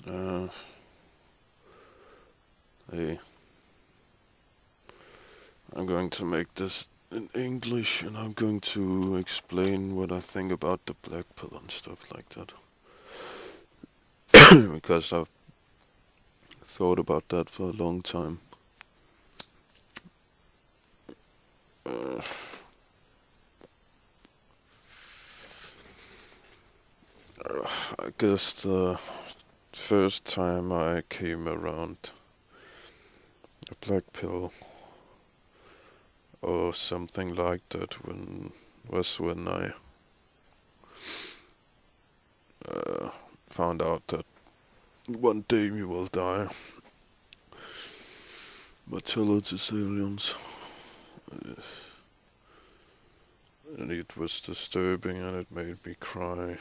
Uh, hey, I'm going to make this in English and I'm going to explain what I think about the black pill and stuff like that. Because I've thought about that for a long time. Uh, I guess the first time I came around a black pill or something like that when I uh, found out that one day we will die. Mortality aliens. And it was disturbing and it made me cry.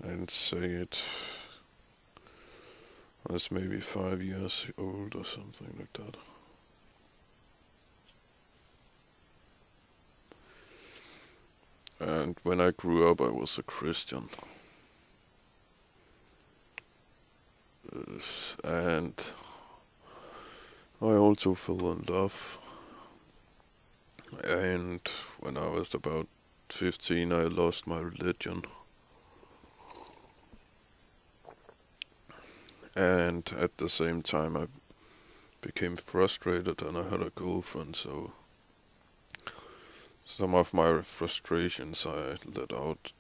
I didn't say it. I was maybe 5 years old or something like that. And when I grew up, I was a Christian. And I also fell in love. And when I was about 15, I lost my religion. And at the same time, I became frustrated and I had a girlfriend, so some of my frustrations I let out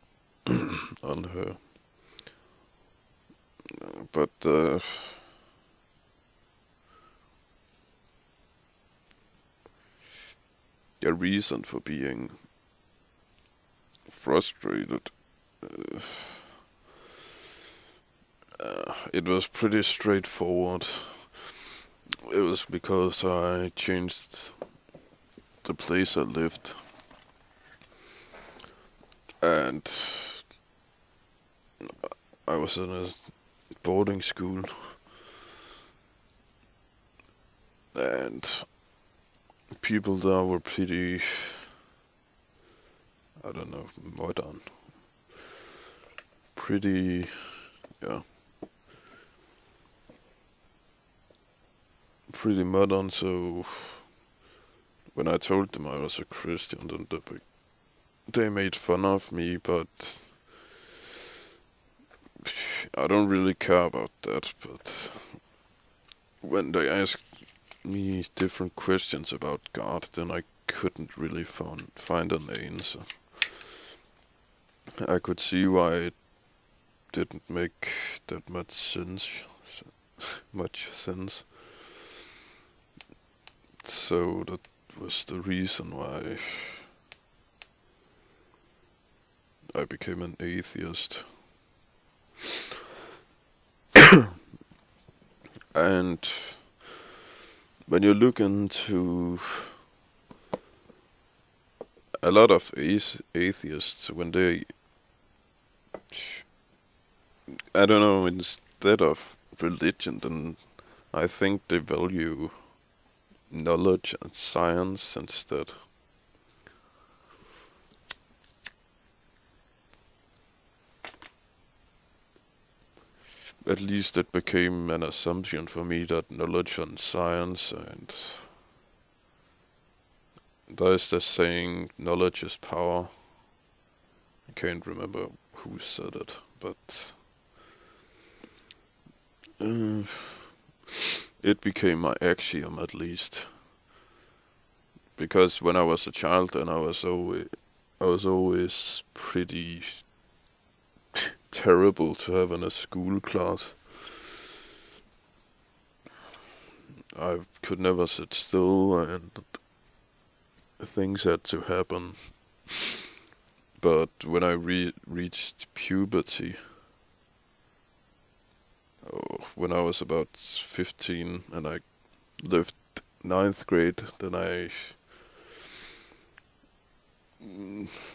on her. But the reason for being frustrated, it was pretty straightforward. It was because I changed the place I lived, and I was in a boarding school, and people there were pretty, I don't know, modern. Pretty, yeah, pretty modern, so when I told them I was a Christian, then they made fun of me, but I don't really care about that. But when they asked me different questions about God, then I couldn't really find an answer. I could see why it didn't make that much sense. So that was the reason why I became an atheist. And when you look into a lot of atheists, when they, I don't know, instead of religion, then I think they value knowledge and science instead. At least it became an assumption for me that knowledge and science, and there's this saying, knowledge is power. I can't remember who said it, but uh, it became my axiom at least. Because when I was a child, then I was always pretty terrible to have in a school class. I could never sit still and things had to happen. But when I reached puberty, when I was about 15 and I left ninth grade, then I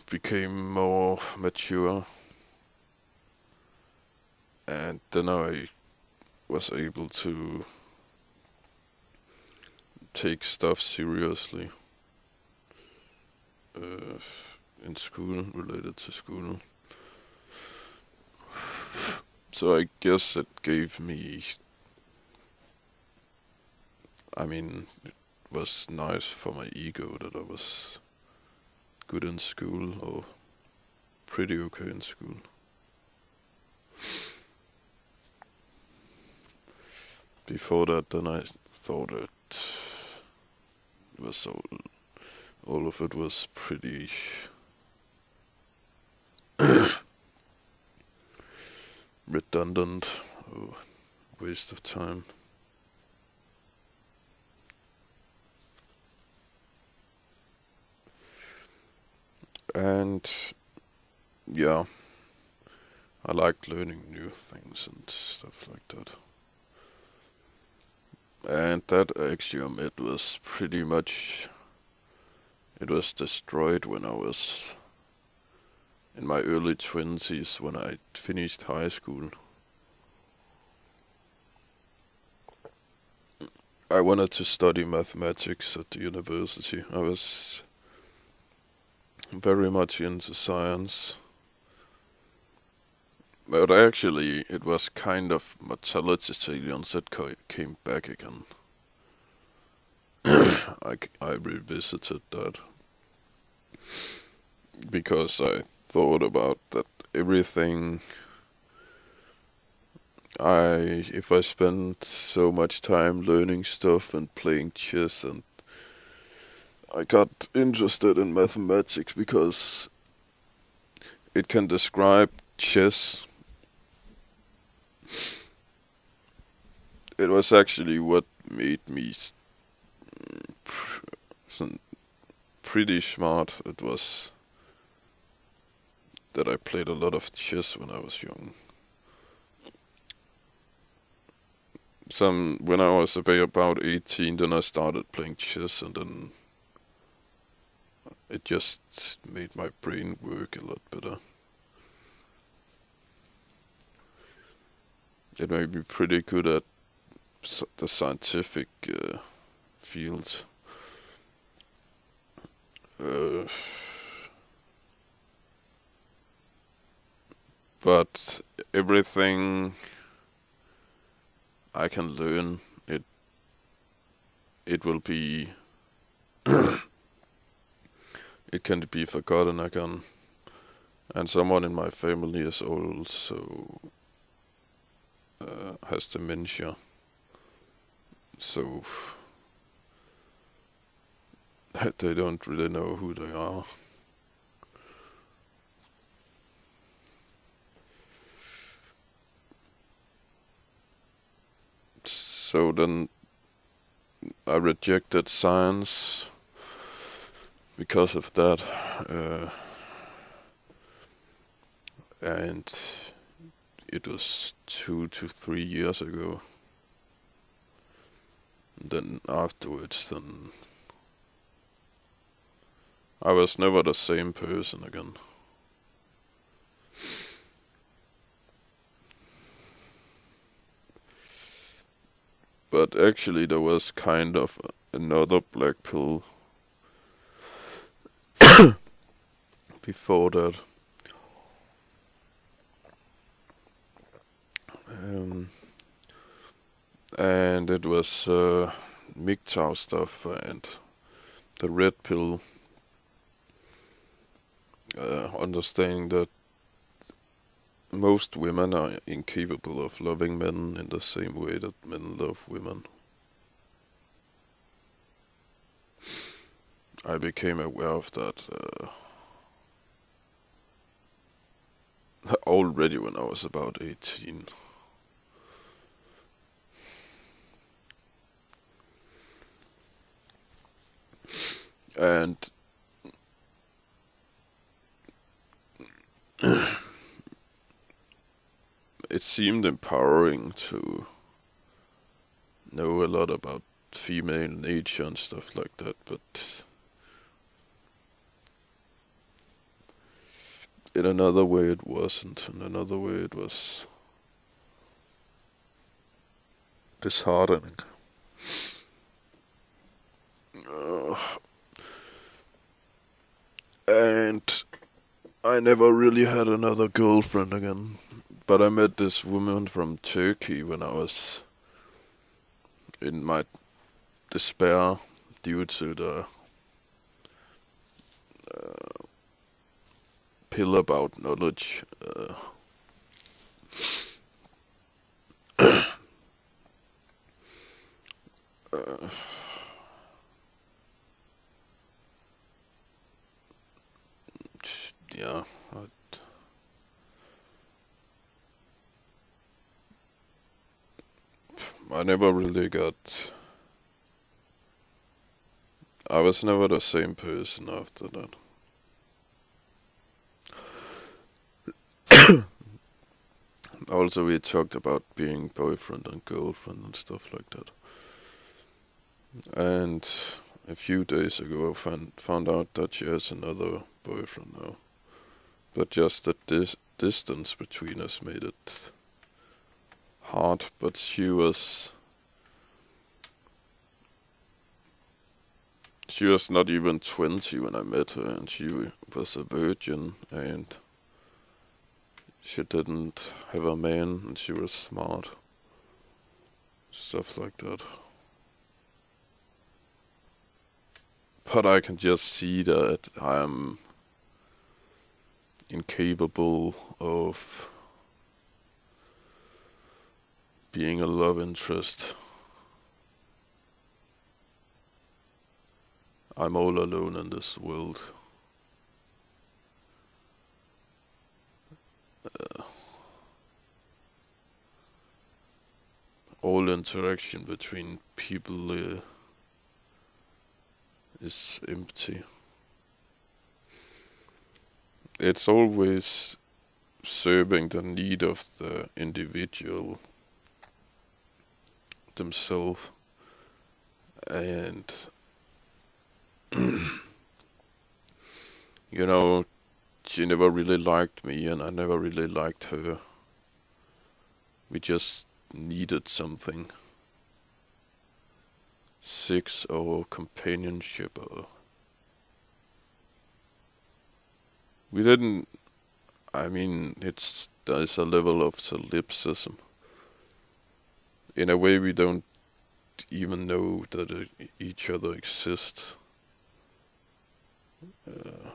became more mature, and then I was able to take stuff seriously uh, in school, related to school. So I guess it gave me, I mean, it was nice for my ego that I was good in school or pretty okay in school. Before that, then I thought it was all of it was pretty redundant, or waste of time. And yeah, I liked learning new things and stuff like that. And that axiom, it was pretty much, it was destroyed when I was in my early 20s when I finished high school. I wanted to study mathematics at the university. I was very much into science. But actually, it was kind of mortality aliens that came back again. I revisited that because I thought about that everything if I spend so much time learning stuff and playing chess, and I got interested in mathematics because it can describe chess. It was actually what made me pretty smart. It was that I played a lot of chess when I was young. When I was about 18, then I started playing chess, and then it just made my brain work a lot better. It made me pretty good at the scientific fields. But everything I can learn, it will be it can be forgotten again. And someone in my family is also has dementia, so they don't really know who they are. So then I rejected science because of that. And it was 2 to 3 years ago. And then afterwards, then I was never the same person again. But actually, there was kind of another black pill before that. And it was MGTOW stuff and the red pill. Understanding that most women are incapable of loving men in the same way that men love women. I became aware of that already when I was about 18. And it seemed empowering to know a lot about female nature and stuff like that, but in another way it wasn't. In another way it was disheartening. And I never really had another girlfriend again But I met this woman from Turkey when I was in my despair due to the uh, pill about knowledge. Uh, yeah, I never really got. I was never the same person after that. Also, we talked about being boyfriend and girlfriend and stuff like that. And a few days ago, I found out that she has another boyfriend now. But just that this distance between us made it hard. But she was not even 20 when I met her, and she was a virgin, and she didn't have a man, and she was smart. Stuff like that. But I can just see that I am incapable of being a love interest. I'm all alone in this world. Uh, all interaction between people is empty. It's always serving the need of the individual themselves, and you know, she never really liked me, and I never really liked her. We just needed something. Sex or companionship. We didn't. I mean, there's a level of solipsism. In a way, we don't even know that each other exists. Uh,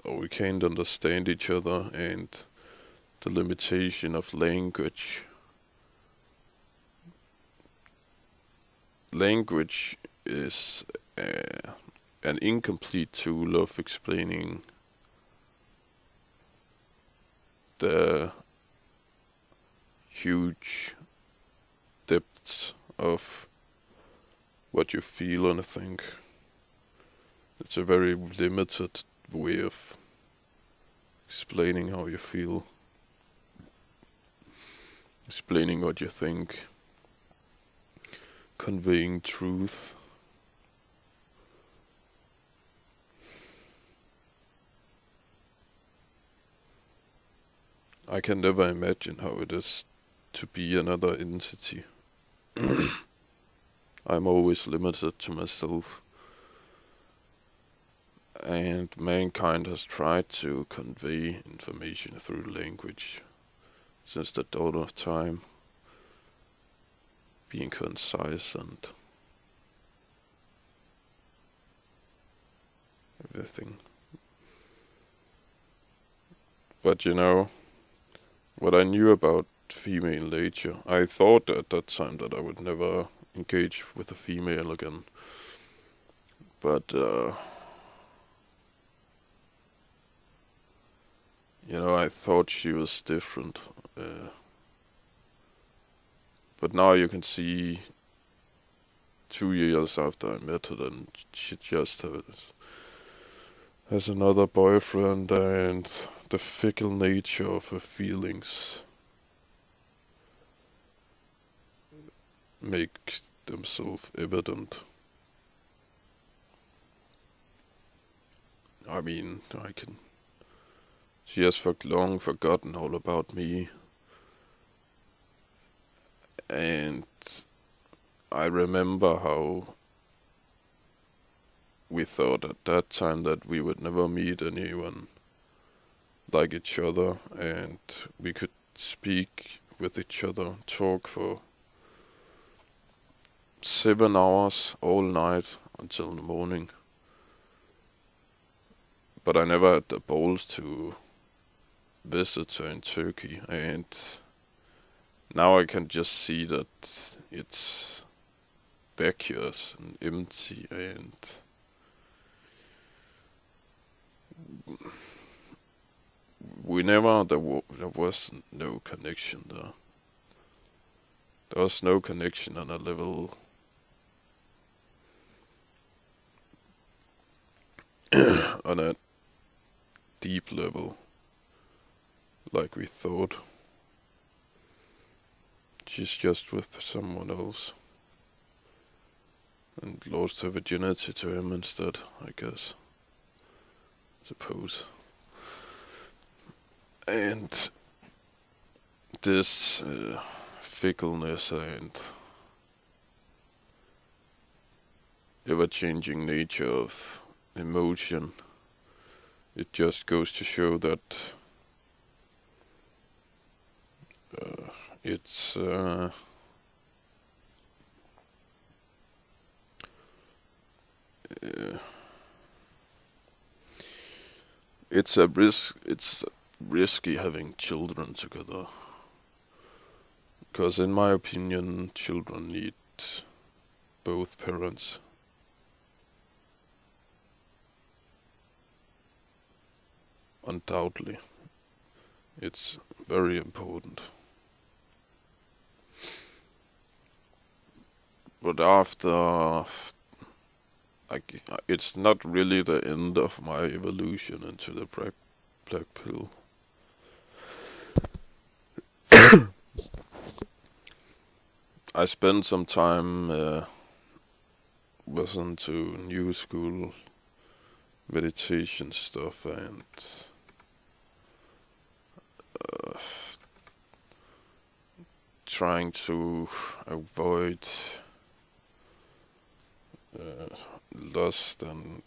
or we can't understand each other, and the limitation of language. Language is an incomplete tool of explaining the huge depths of what you feel and think. It's a very limited way of explaining how you feel, explaining what you think, conveying truth. I can never imagine how it is to be another entity. I'm always limited to myself, and mankind has tried to convey information through language since the dawn of time, being concise and everything. But what I knew about female nature, I thought at that time that I would never engage with a female again. But, I thought she was different. Uh, but now you can see 2 years after I met her, and she just has another boyfriend, and the fickle nature of her feelings make themselves evident. I mean, she has for long forgotten all about me, and I remember how we thought at that time that we would never meet anyone like each other, and we could speak with each other, talk for 7 hours all night until the morning. But I never had the balls to visit her in Turkey, and now I can just see that it's vacuous and empty, and there was no connection there. There was no connection on a level on a deep level like we thought. She's just with someone else and lost her virginity to him instead, I guess. Suppose. And this fickleness and ever-changing nature of emotion, it just goes to show that it's it's a risk. It's risky having children together, because in my opinion, children need both parents. Undoubtedly, it's very important. But after, it's not really the end of my evolution into the black pill. I spent some time listening to new school meditation stuff and trying to avoid lust and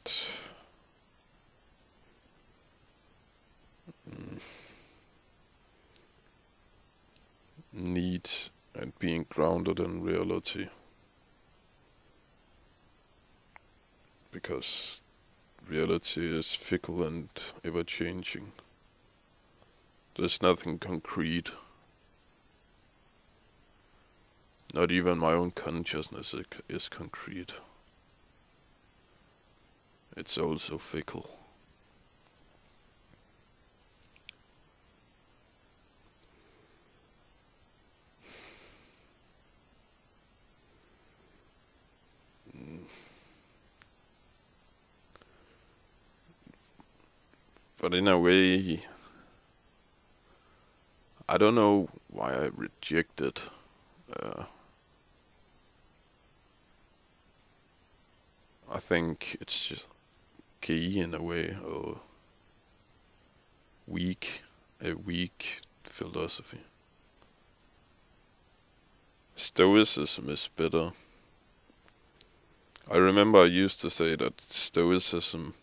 need and being grounded in reality, because reality is fickle and ever-changing. There's nothing concrete. Not even my own consciousness is concrete. It's also fickle. But in a way, I don't know why I rejected I think it's just gay in a way, or a weak philosophy. Stoicism is better. I remember I used to say that Stoicism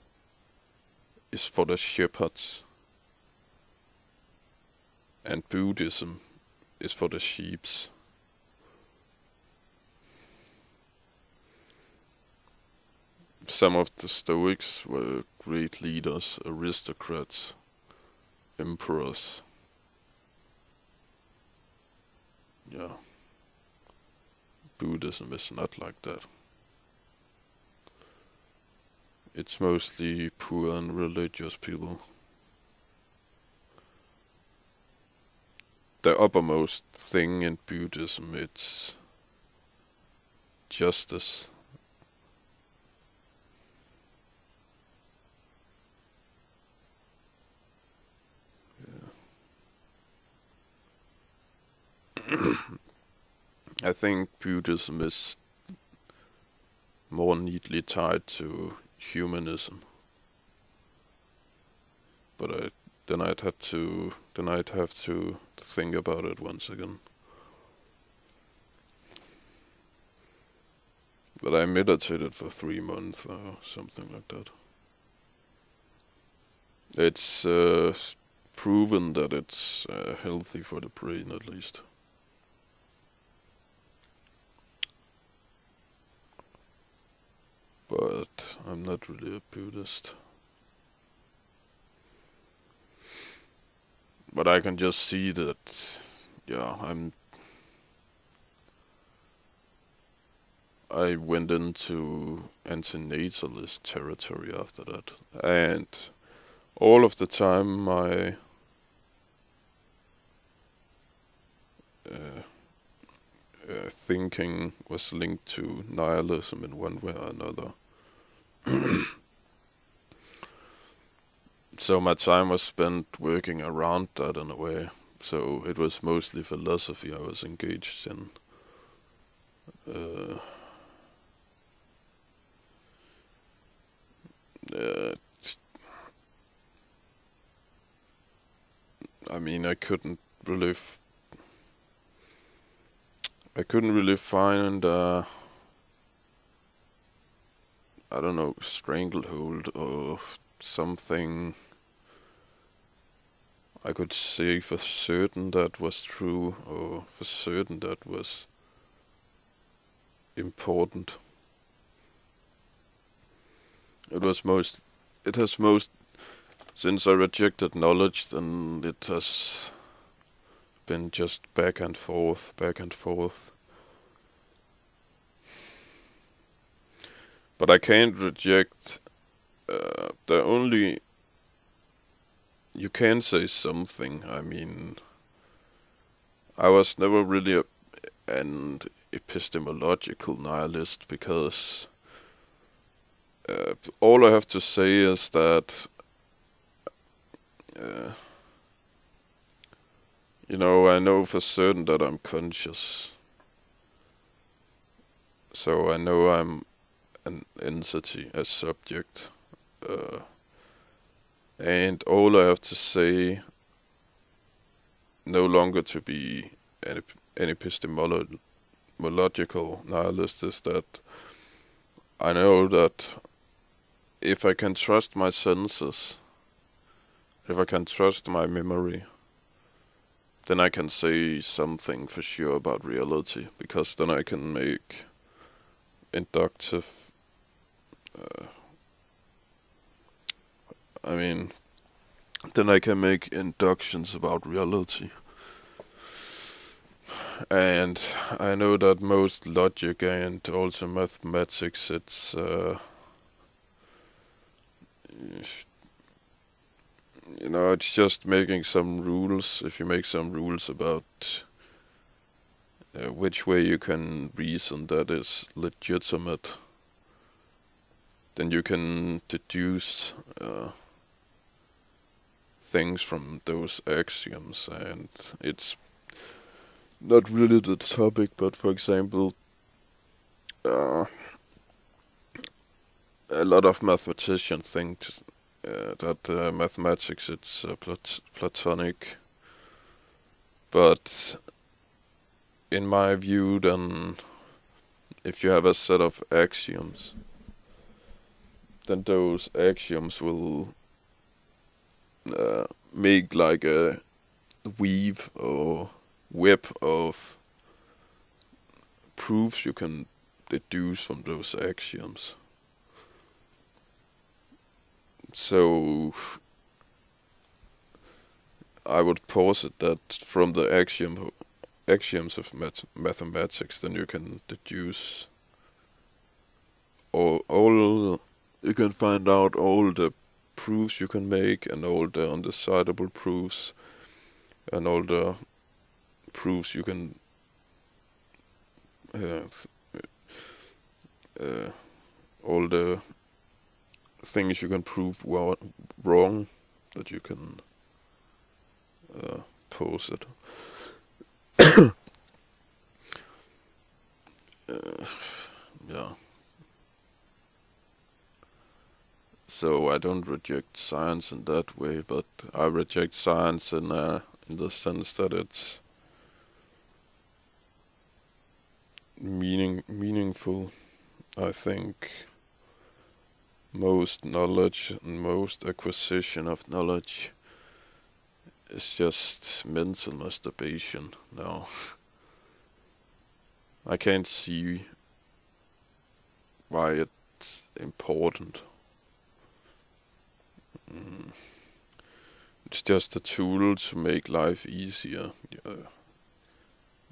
is for the shepherds and Buddhism is for the sheeps. Some of the Stoics were great leaders, aristocrats, emperors. Yeah. Buddhism is not like that. It's mostly poor and religious people. The uppermost thing in Buddhism, it's justice. Yeah. I think Buddhism is more neatly tied to humanism. But then I'd have to think about it once again. But I meditated for 3 months or something like that. It's proven that it's healthy for the brain at least. But I'm not really a Buddhist. But I can just see that, yeah, I went into antinatalist territory after that. And all of the time my thinking was linked to nihilism in one way or another. So my time was spent working around that in a way. So it was mostly philosophy I was engaged in. Uh, uh, I mean, I couldn't really find, I don't know, stranglehold or something I could say for certain that was true or for certain that was important. It has most, since I rejected knowledge, then it has been just back and forth, back and forth. But I can't reject, you can say something. I mean, I was never really an epistemological nihilist because all I have to say is that, uh, I know for certain that I'm conscious. So I know I'm an entity, a subject. Uh, and all I have to say, no longer to be an epistemological nihilist, is that I know that if I can trust my senses, if I can trust my memory, then I can say something for sure about reality, because then I can make inductive, uh, I mean, then I can make inductions about reality. And I know that most logic and also mathematics, it's just making some rules. If you make some rules about which way you can reason that is legitimate, then you can deduce things from those axioms. And it's not really the topic, but for example, uh, a lot of mathematicians think that mathematics it's Platonic, but in my view, then if you have a set of axioms, then those axioms will make like a weave or web of proofs you can deduce from those axioms. So I would posit that from the axioms of mathematics, then you can deduce all you can find out all the proofs you can make and all the undecidable proofs and all the proofs you can uh, uh, all the things you can prove wrong that you can posit. Yeah. So I don't reject science in that way, but I reject science in the sense that it's meaningful. I think most knowledge and most acquisition of knowledge It's just mental masturbation now. I can't see why it's important. Mm. It's just a tool to make life easier.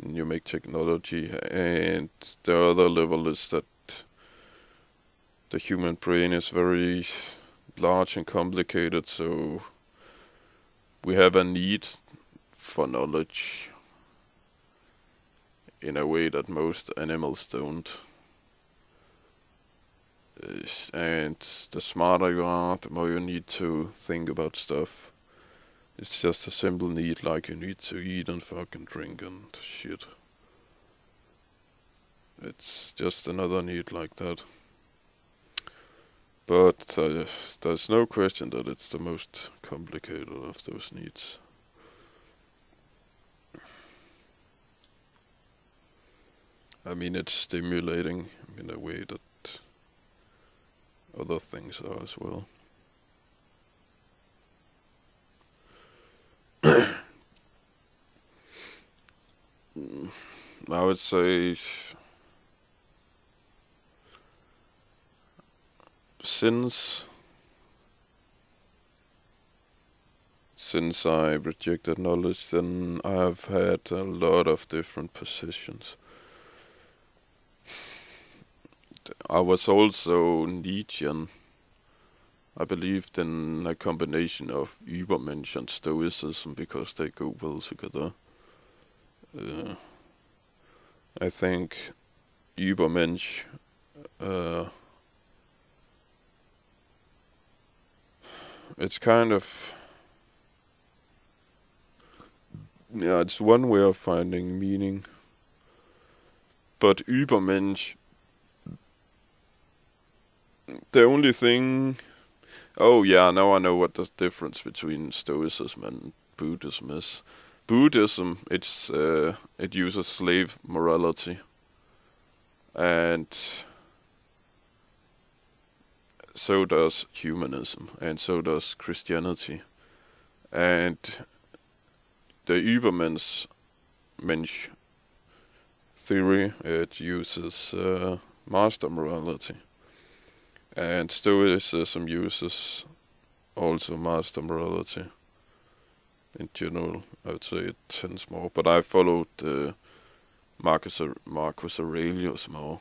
You make technology, and the other level is that the human brain is very large and complicated, so we have a need for knowledge in a way that most animals don't. And the smarter you are, the more you need to think about stuff. It's just a simple need, like you need to eat and fucking drink and shit. It's just another need like that. But there's no question that it's the most complicated of those needs. I mean, it's stimulating in a way that other things are as well. I would say since I rejected knowledge, then I have had a lot of different positions. I was also Nietzschean. I believed in a combination of Übermensch and Stoicism because they go well together. I think Übermensch it's kind of, yeah, it's one way of finding meaning. But Übermensch, the only thing, oh yeah, now I know what the difference between Stoicism and Buddhism is. Buddhism, it uses slave morality, and so does humanism, and so does Christianity. And the Übermensch theory, it uses master morality. And Stoicism uses also master morality. In general, I would say it tends more, but I followed Marcus Aurelius more.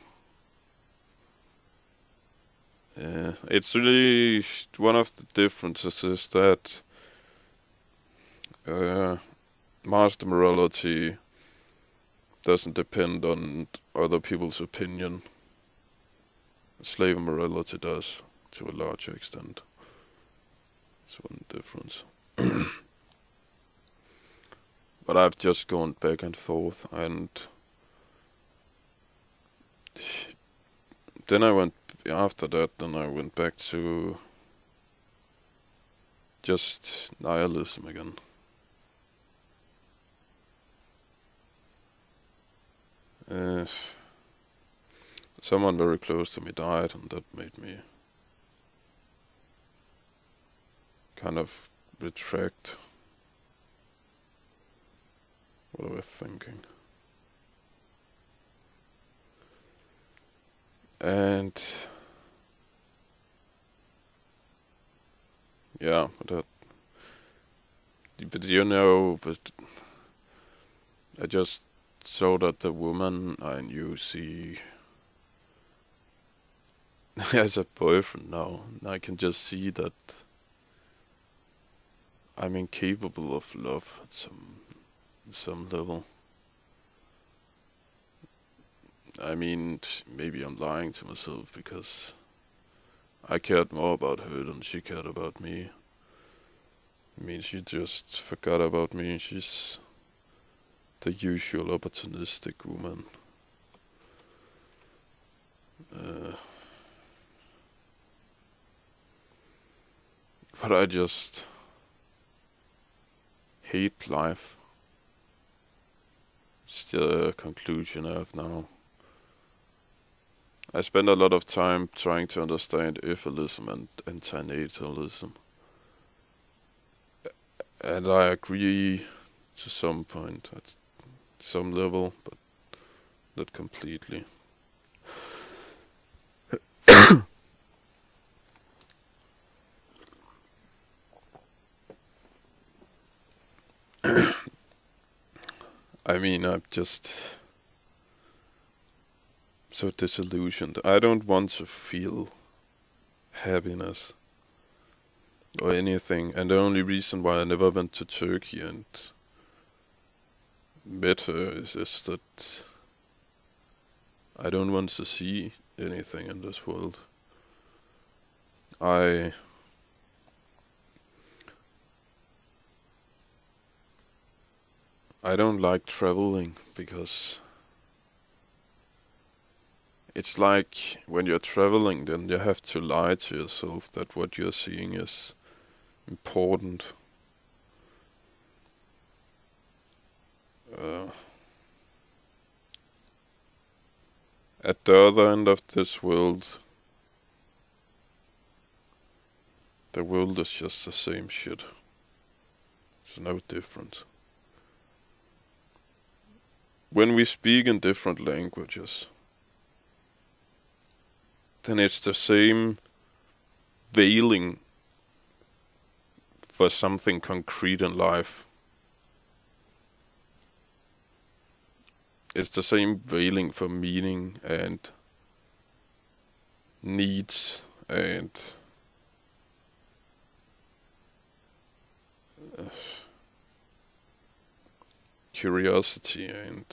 It's really one of the differences is that master morality doesn't depend on other people's opinion. Slave morality does, to a larger extent. That's one difference. But I've just gone back and forth, and then after that, then I went back to just nihilism again. Someone very close to me died, and that made me kind of retract what I was thinking. And yeah, but I just saw that the woman I knew, she has a boyfriend now, and I can just see that I'm incapable of love at some level. I mean, maybe I'm lying to myself because I cared more about her than she cared about me. I mean, she just forgot about me. She's the usual opportunistic woman. But I just hate life. It's the conclusion I have now. I spend a lot of time trying to understand euphemism and antinatalism. And I agree to some point, at some level, but not completely. I mean, I'm just so disillusioned. I don't want to feel happiness or anything. And the only reason why I never went to Turkey and met her is that I don't want to see anything in this world. I I don't like traveling because it's like when you're traveling, then you have to lie to yourself that what you're seeing is important. Uh, at the other end of this world, the world is just the same shit. There's no difference. When we speak in different languages, then it's the same veiling for something concrete in life. It's the same veiling for meaning and needs and uh, curiosity and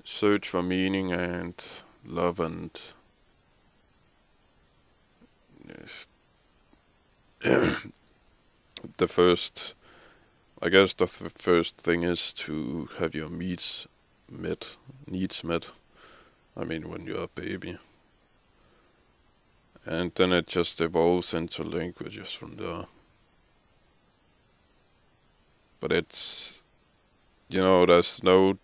search for meaning and love and yes. the first, I guess the first thing is to have your needs met. I mean, when you're a baby. And then it just evolves into languages from there. But it's, there's no,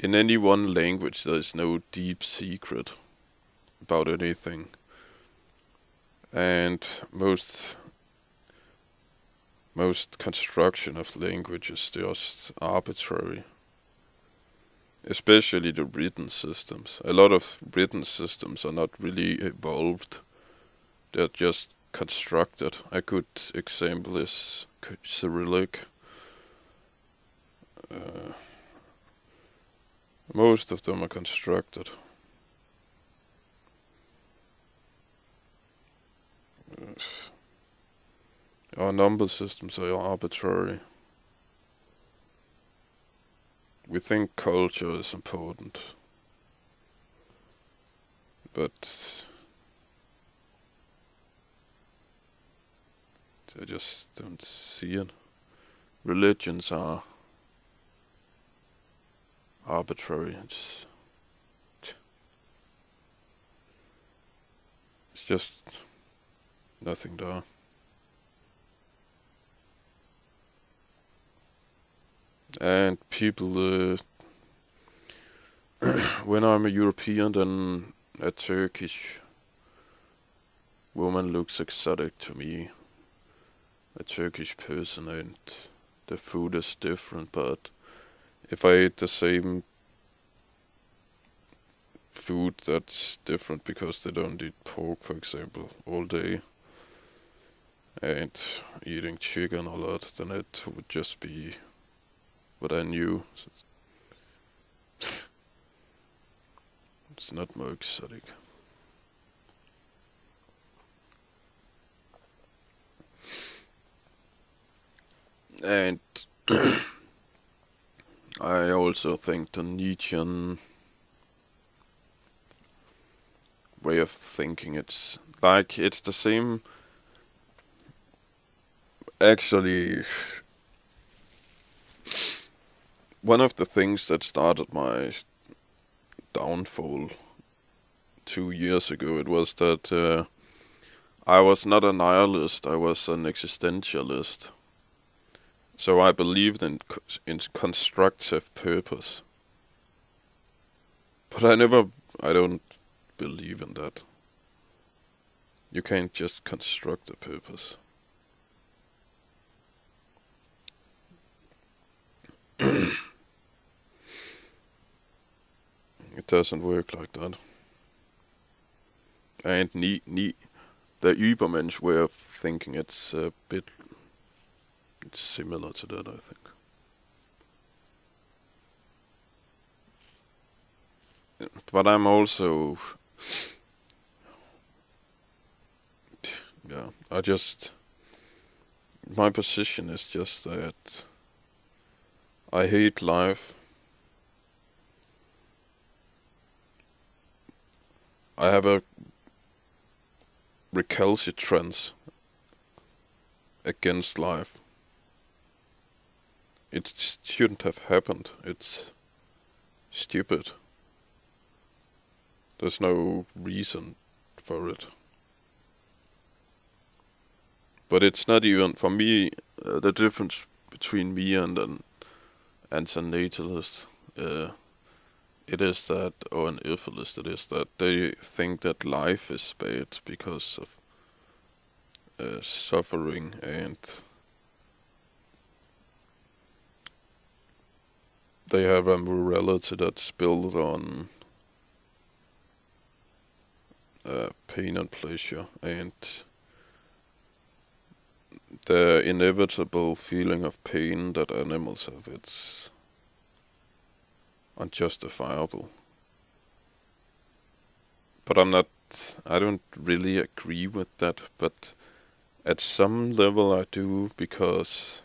in any one language, there's no deep secret about anything. And most construction of language is just arbitrary. Especially the written systems. A lot of written systems are not really evolved. They're just constructed. A good example is Cyrillic. Uh, most of them are constructed. Our number systems are arbitrary. We think culture is important, but I just don't see it. Religions are arbitrary. It's just nothing there. And people, when I'm a European, then a Turkish woman looks exotic to me. A Turkish person, and the food is different, but if I eat the same food that's different because they don't eat pork, for example, all day, and eating chicken a lot, then it would just be what I knew. It's not more exotic. And I also think the Nietzschean way of thinking, it's the same. Actually, one of the things that started my downfall 2 years ago, it was that I was not a nihilist, I was an existentialist. So I believed in constructive purpose. But I don't believe in that. You can't just construct a purpose. It doesn't work like that. And the Übermensch way of thinking, it's a bit similar to that, I think. But I'm also, yeah, my position is just that I hate life. I have a recalcitrance against life. It shouldn't have happened. It's stupid. There's no reason for it. But it's not even, for me, the difference between me and an antinatalist, it is that, or an evolist, it is that they think that life is bad because of suffering, and they have a morality that's built on pain and pleasure, and the inevitable feeling of pain that animals have, it's unjustifiable. But I don't really agree with that, but at some level I do, because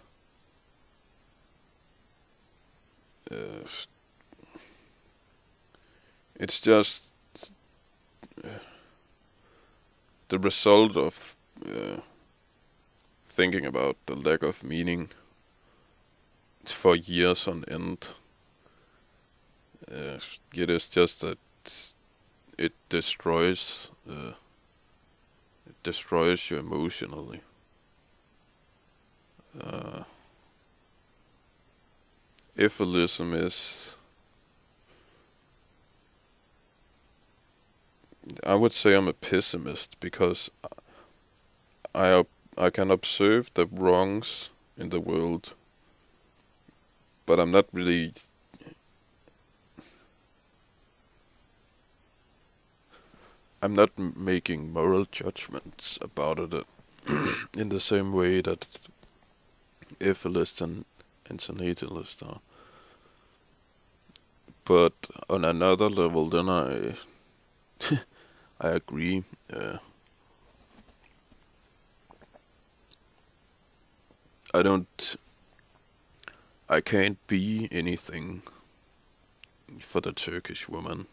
it's just the result of thinking about the lack of meaning for years on end. It is just that it destroys you emotionally. Evilism is, I would say I'm a pessimist, because I can observe the wrongs in the world, but I'm not really making moral judgments about it in the same way that Evilists and antinatalists are. But on another level, then I agree. I can't be anything for the Turkish woman,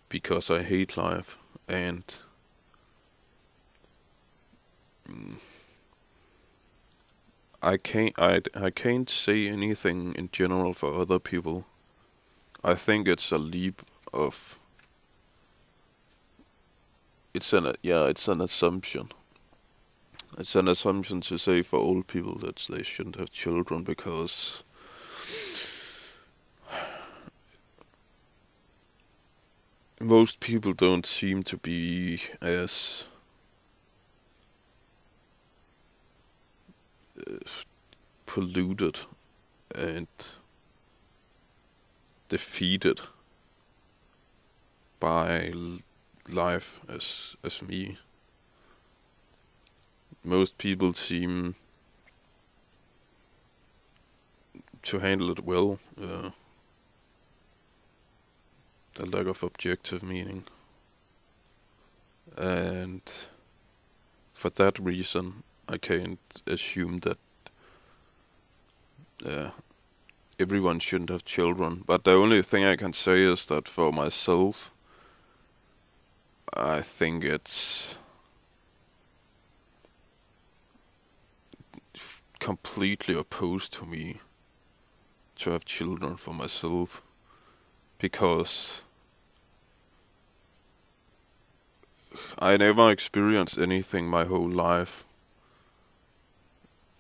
because I hate life, and I can't say anything in general for other people. I think it's a leap of, it's an assumption. It's an assumption to say for old people that they shouldn't have children, because most people don't seem to be as polluted and defeated by life as me. Most people seem to handle it well. The lack of objective meaning, and for that reason I can't assume that everyone shouldn't have children. But the only thing I can say is that for myself, I think it's completely opposed to me to have children for myself, because I never experienced anything my whole life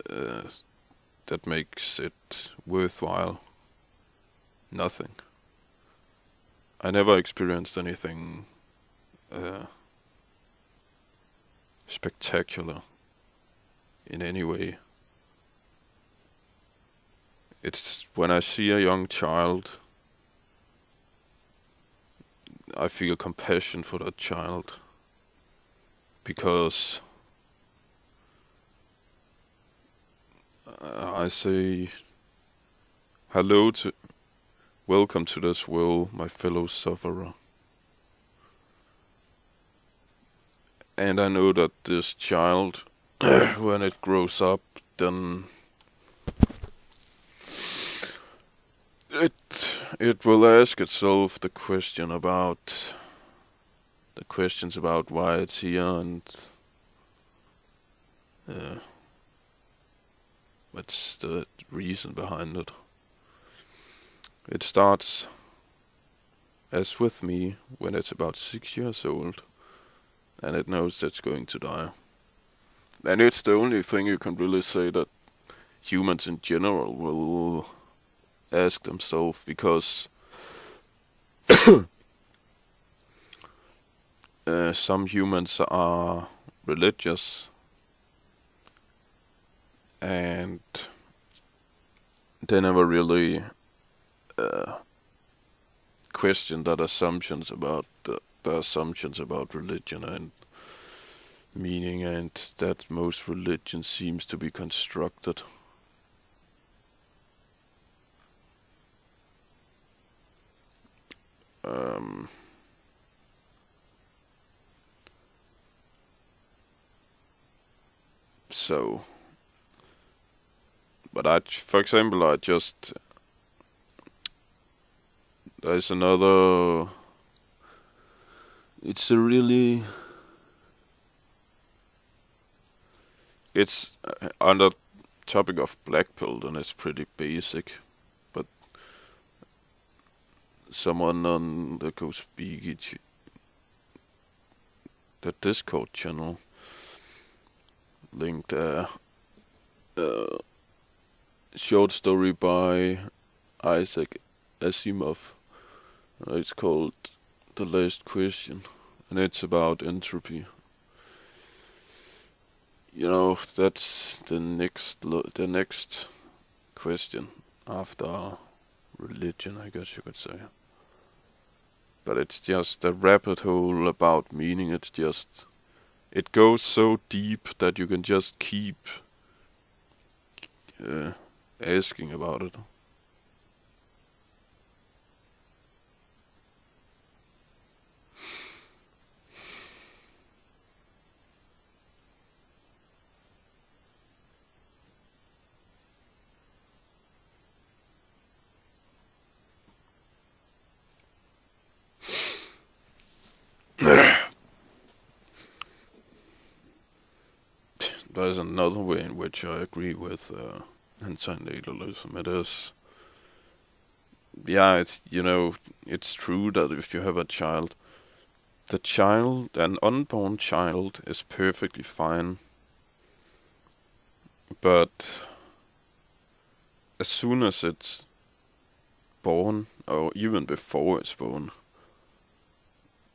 that makes it worthwhile. Nothing. I never experienced anything spectacular in any way. It's when I see a young child I feel compassion for that child because I say hello to, welcome to this world, my fellow sufferer. And I know that this child, when it grows up, then it will ask itself the questions about why it's here and what's the reason behind it. It starts as with me when it's about 6 years old and it knows it's going to die. And it's the only thing you can really say that humans in general will ask themselves, because some humans are religious and they never really question that assumptions about the assumptions about religion and meaning, and that most religion seems to be constructed. So, but for example, there's another, it's on the topic of black pill, and it's pretty basic, but someone on the Go Speak, the Discord channel, linked a short story by Isaac Asimov. It's called The Last Question, and it's about entropy. You know, that's the next question after religion, I guess you could say. But it's just a rabbit hole about meaning. It goes so deep that you can just keep asking about it. There's another way in which I agree with anti-natalism. It is, yeah, it's true that if you have a child, an unborn child, is perfectly fine. But as soon as it's born, or even before it's born,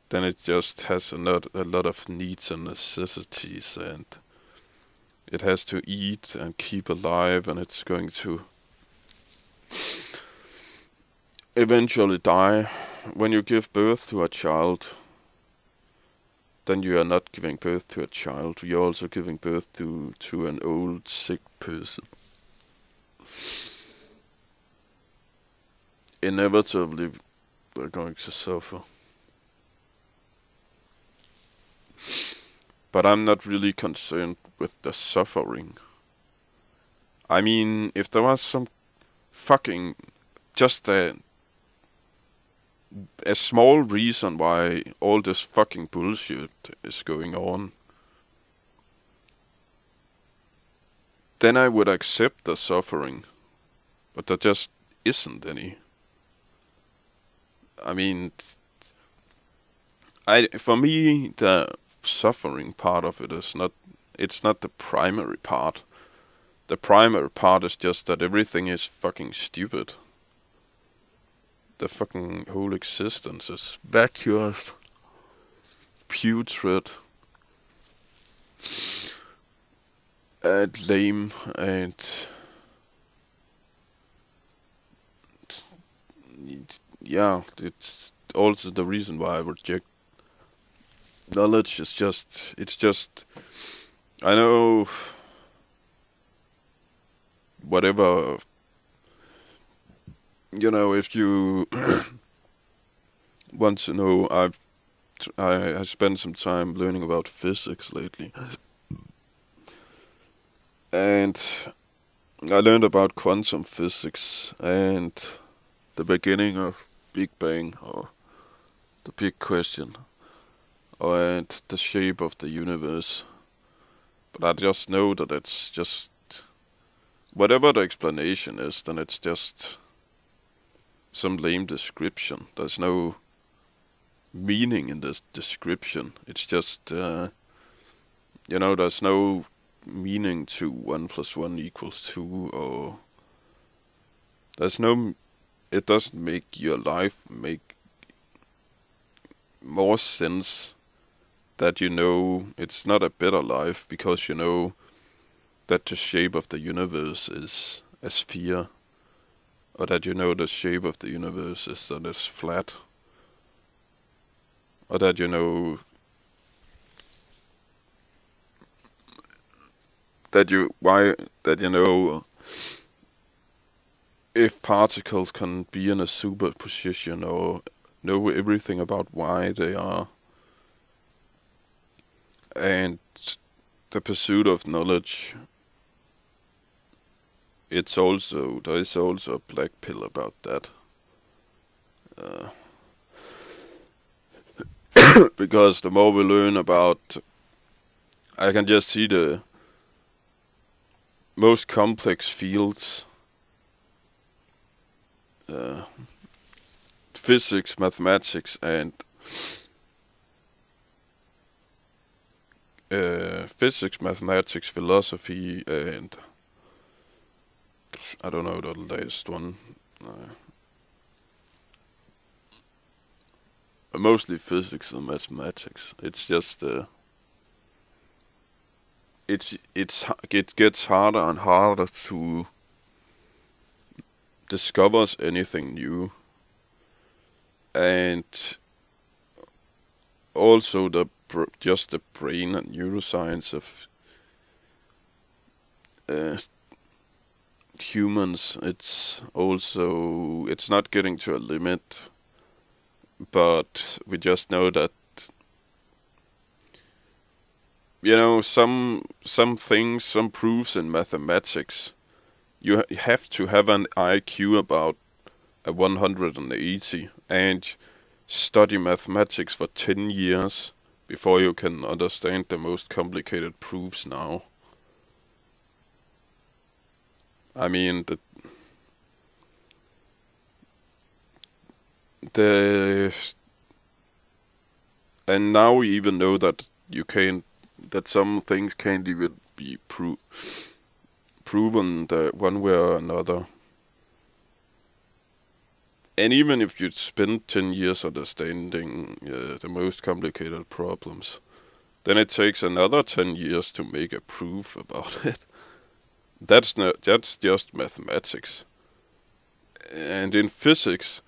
then it just has a lot of needs and necessities, and it has to eat and keep alive, and it's going to eventually die. When you give birth to a child, then you are not giving birth to a child, you're also giving birth to an old, sick person. Inevitably, they're going to suffer. But I'm not really concerned with the suffering. I mean, if there was some fucking, just a small reason why all this fucking bullshit is going on, then I would accept the suffering. But there just isn't any. I mean, for me, the suffering part of it is it's not the primary part. The primary part is just that everything is fucking stupid. The fucking whole existence is vacuous, putrid, and lame, and yeah, it's also the reason why I reject knowledge. It's just, I know whatever, if you want to know, I spent some time learning about physics lately, and I learned about quantum physics and the beginning of Big Bang, or the big question, and the shape of the universe. But I just know that it's just whatever the explanation is, then it's just some lame description. There's no meaning in this description. It's just, there's no meaning to 1 plus 1 equals 2, or there's no, it doesn't make your life make more sense that it's not a better life because you know that the shape of the universe is a sphere, or that the shape of the universe is that it's flat, or that that if particles can be in a superposition, or know everything about why they are. And the pursuit of knowledge, there is also a black pill about that. Because the more we learn about, I can just see the most complex fields, physics, mathematics, and philosophy, and I don't know the latest one. Mostly physics and mathematics. It's just it gets harder and harder to discover anything new, and also just the brain and neuroscience of humans. It's not getting to a limit, but we just know that some things, some proofs in mathematics, you have to have an IQ about a 180 and study mathematics for 10 years before you can understand the most complicated proofs now. I mean, and now we even know that that some things can't even be proven one way or another. And even if you spend 10 years understanding the most complicated problems, then it takes another 10 years to make a proof about it. That's just mathematics. And in physics,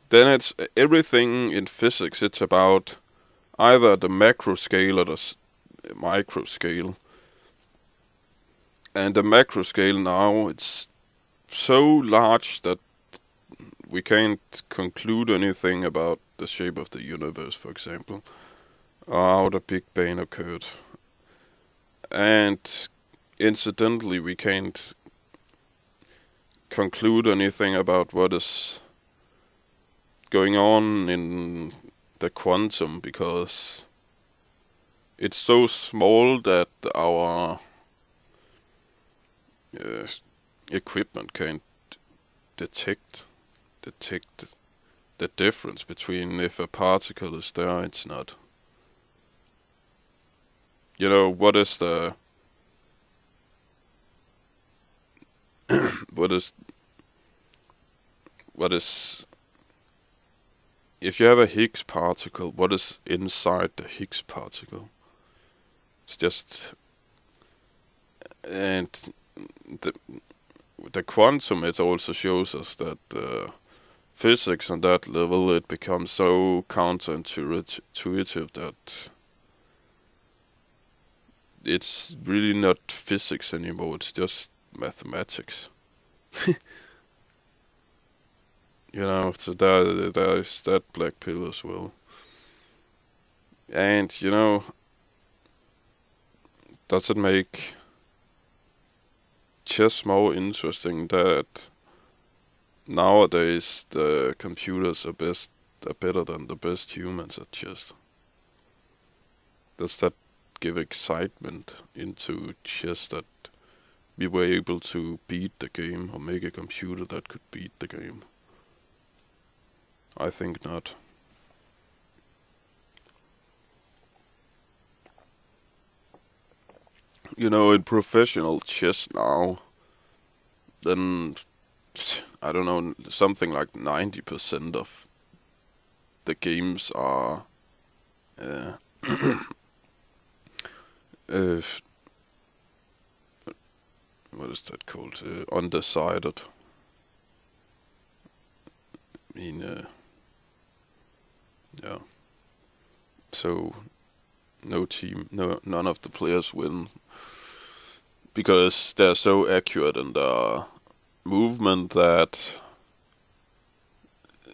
then it's everything in physics. It's about either the macro scale or the micro scale. And the macro scale now, it's so large that we can't conclude anything about the shape of the universe, for example, or how the Big Bang occurred. And incidentally, we can't conclude anything about what is going on in the quantum, because it's so small that our equipment can't detect the difference between if a particle is there, it's not. What is the what is if you have a Higgs particle, what is inside the Higgs particle? It's just, and the quantum, it also shows us that physics on that level, it becomes so counterintuitive that it's really not physics anymore, it's just mathematics. So there's that black pill as well. And, does it make chess more interesting that nowadays the computers are better than the best humans at chess? Does that give excitement into chess that we were able to beat the game or make a computer that could beat the game? I think not. In professional chess now, then I don't know, something like 90% of the games are uh, uh, what is that called? Undecided. I mean, yeah. So none of the players win because they're so accurate in their movement that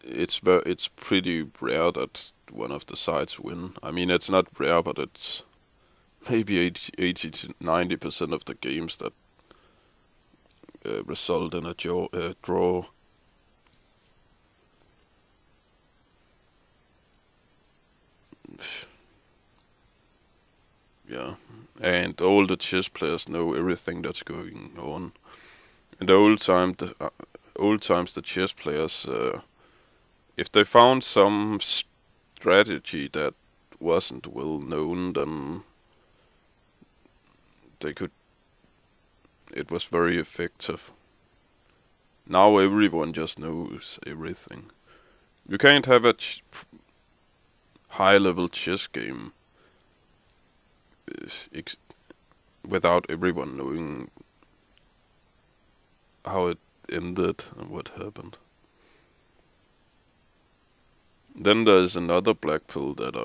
it's pretty rare that one of the sides win. I mean, it's not rare, but it's maybe 80 to 90% of the games that result in a draw. Yeah, and all the chess players know everything that's going on. In the old times, the chess players, if they found some strategy that wasn't well known, then they could. It was very effective. Now everyone just knows everything. You can't have a high-level chess game without everyone knowing how it ended and what happened. Then there's another black pill that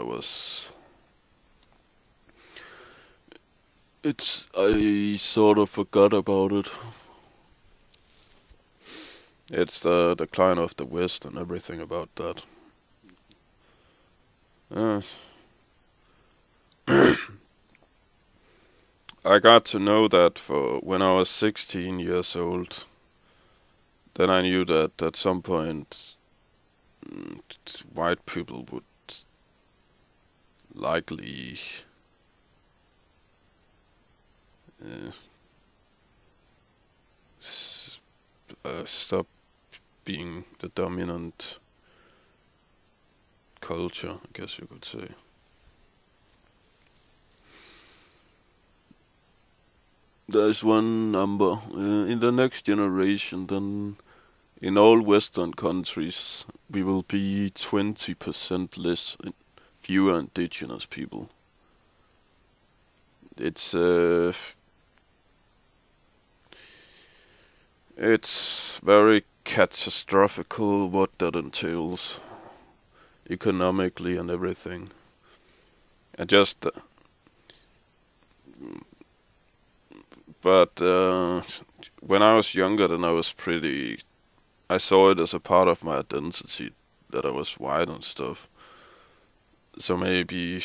I sort of forgot about it. It's the decline of the West and everything about that. Uh, I got to know that for when I was 16 years old. Then I knew that at some point white people would likely uh, stop being the dominant culture, I guess you could say. There's one number. In the next generation, then in all Western countries, we will be 20% less, fewer indigenous people. It's very catastrophical what that entails, economically and everything. And just, but when I was younger, then I saw it as a part of my identity that I was white and stuff. So maybe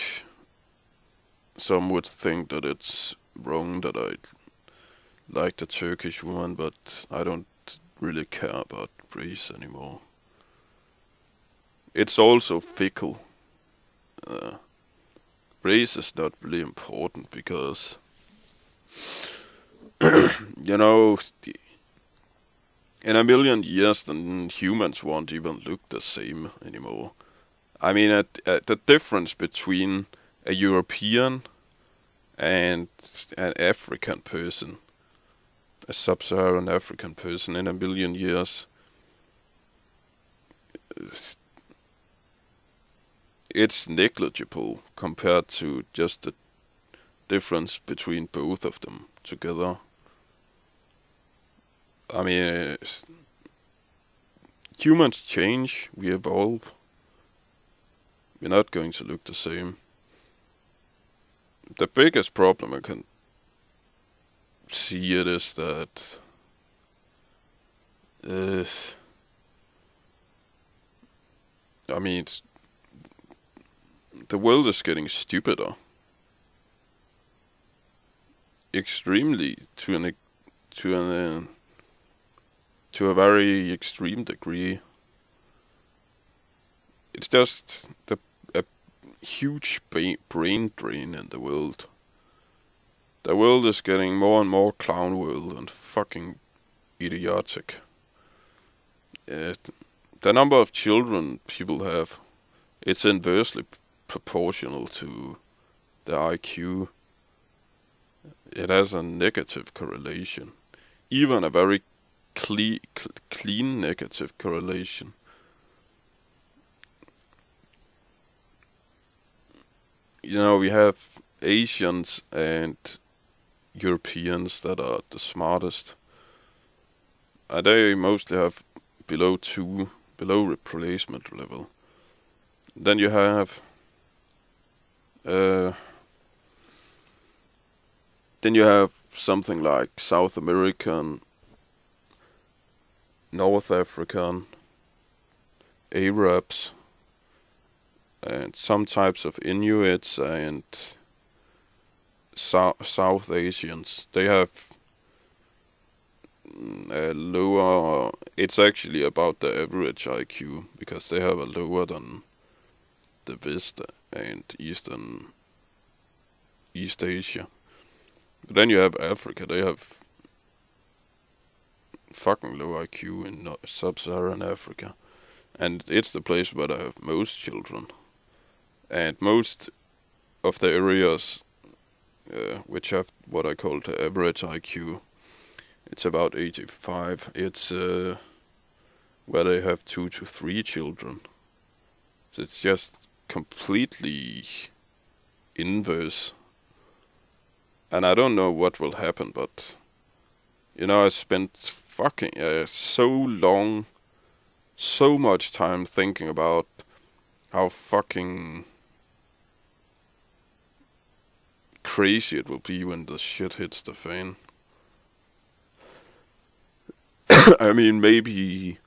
some would think that it's wrong that I like the Turkish woman, but I don't really care about race anymore. It's also fickle. Uh, Race is not really important because, you know, in a million years, then humans won't even look the same anymore. I mean, the difference between a European and an African person, a sub-Saharan African person in a million years, it's negligible compared to just the difference between both of them together. I mean, humans change, we evolve. We're not going to look the same. The biggest problem I can see it is that I mean, the world is getting stupider, extremely to a very extreme degree. It's just a huge brain drain in the world. The world is getting more and more clown world and fucking idiotic. The number of children people have, it's inversely proportional to the IQ. It has a negative correlation, even a very clean negative correlation. We have Asians and Europeans that are the smartest. They mostly have below replacement level. Then you have something like South American, North African, Arabs, and some types of Inuits and South Asians. They have lower. It's actually about the average IQ because they have a lower than the West and East Asia. But then you have Africa. They have fucking low IQ in sub-Saharan Africa, and it's the place where they have most children. And most of the areas which have what I call the average IQ, it's about 85. It's where they have 2 to 3 children. So it's just completely inverse. And I don't know what will happen, but I spent fucking so much time thinking about how fucking crazy it will be when the shit hits the fan. I mean, maybe